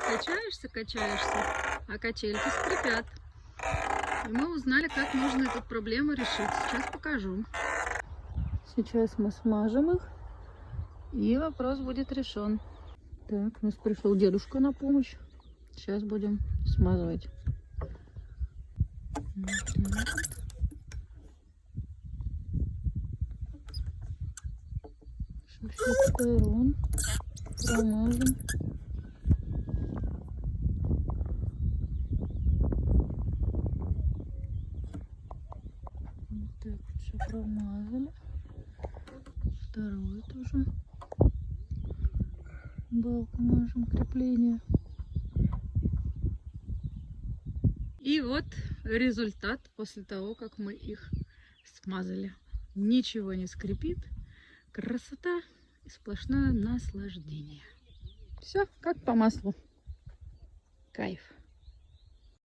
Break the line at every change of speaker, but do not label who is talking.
Качаешься, качаешься, а качельки скрипят. И мы узнали, как можно эту проблему решить. Сейчас покажу. Сейчас мы смажем их, и вопрос будет решен. Так, у нас пришел дедушка на помощь. Сейчас будем смазывать. Со всех сторон промажем. Так, все промазали. Второй тоже. Балку мажем, крепление. И вот результат после того, как мы их смазали. Ничего не скрипит. Красота и сплошное наслаждение. Все как по маслу. Кайф.